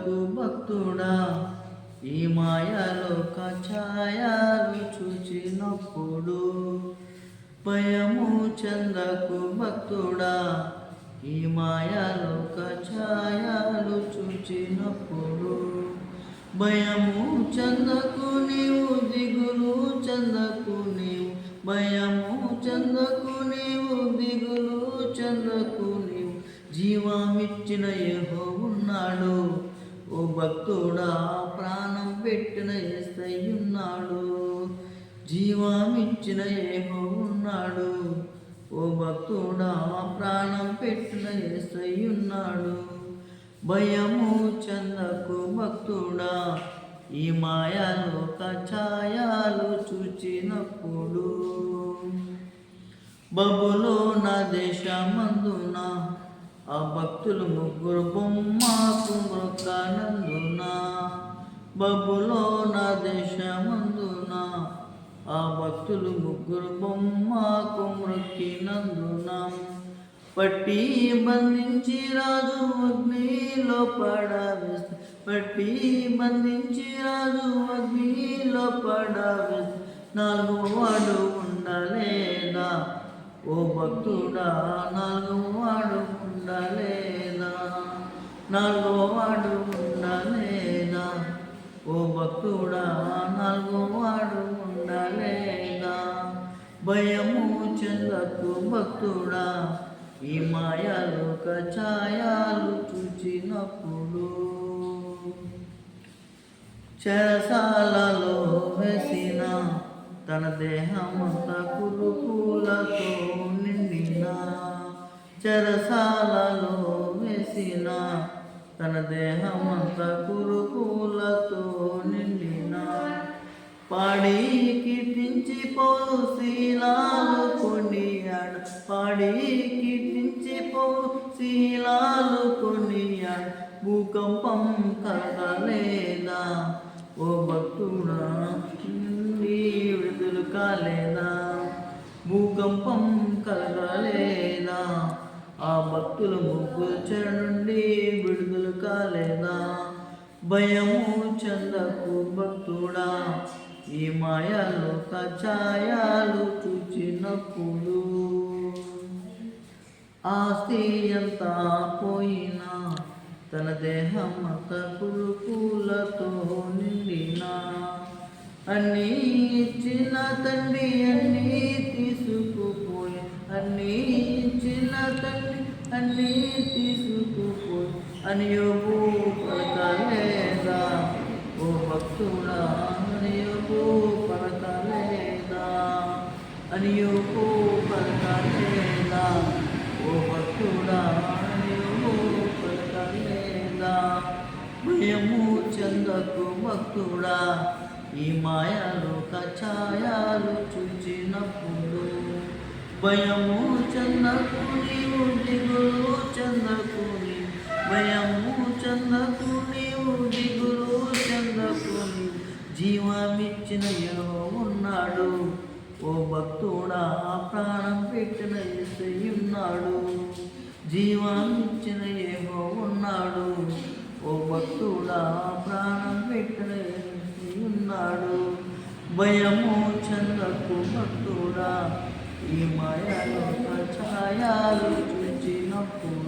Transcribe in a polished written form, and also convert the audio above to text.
చందకు భక్తుడా ఈ మాయలోక ఛాయలు చూచినప్పుడు భయము చందకు భక్తుడా ఈ మాయలోక ఛాయలు చూచినప్పుడు భయము చందకు నీవు దిగులు చందకు నీవు భయము చందకు నీవు దిగులు చందకు నీవు జీవమిచ్చిన యెహోవున్నాడు ఓ భక్తుడా ప్రాణం పెట్టిన యేసయ్యున్నాడు జీవమిచ్చిన యెహోవున్నాడు ఓ భక్తుడా ప్రాణం పెట్టిన యేసయ్యున్నాడు భయము చందకు భక్తుడా ఈ మాయలోక ఛాయలు చూచినప్పుడు బబులోన దేశమందున ఆ భక్తులు ముగ్గురు బొమ్మకు మ్రొక్కనందున బబులోన దేశమందున ఆ భక్తులు ముగ్గురు బొమ్మకు మ్రొక్కినందున పట్టి బంధించి రాజు అగ్నిలో పడవేస్తే పట్టి బంధించి రాజు అగ్నిలో పడవేస్తే నాలుగు వాడు ఉండలేదా ఓ భక్తుడా నాలుగు వాడు ఉండలేదా నాలుగో వాడు ఉండలేదా ఓ భక్తుడా నాలుగో వాడు ఉండలేదా భయము చెందకు భక్తుడా ఈ మాయలోక ఛాయలు చూచినప్పుడు చెరసాలలో వేసిన తన దేహమంతా కురుకులతో నిండిన చెరసాలలో వేసిన తన దేహమంతా కురుకులతో నిండిన పాడి కీర్తించి పౌలు శీలాలు కొనియాడు పాడి కీర్తించి పౌలు శీలాలు కొనియాడు భూకంపం కలగలేదా ఓ భక్తుడా నుండి విడుదల కాలేదా భూకంపం కలగలేదా ఆ భక్తుల ముగ్గురు చెర నుండి విడుదల కాలేదా భయము చందకు భక్తుడా ఈ మాయలోక ఛాయలు చూచినప్పుడు ఆస్తి అంతా పోయినా తన దేహమంత కురుకులతో నిండిన అన్నీ ఇచ్చిన తండ్రి అన్నీ తీసుకుపోయి అన్నీ ఇచ్చిన తండ్రి అన్నీ తీసుకుపోయి అని యోగు పడకలేదా ఓ భక్తుడా అని యోగు పడకలేదా అని యోగు పడకలేదా ఓ భక్తుడా అని యోగు పడకలేదా భయము చందకు భక్తుడా ఈ మాయలోక ఛాయలు చూచినప్పుడు భయము చందకు నీవు దిగులు చందకు నీవు భయము చందకు నీవు దిగులు చందకు నీవు జీవమిచ్చిన యెహోవున్నాడు ఓ భక్తుడా ప్రాణం పెట్టిన యేసయ్యున్నాడు జీవమిచ్చిన యెహోవున్నాడు ఓ భక్తుడా ప్రాణం పెట్టిన యేసయ్యున్నాడు భయము చందకు భక్తుడా ఈ మాయలోక ఛాయలు చూచినప్పుడు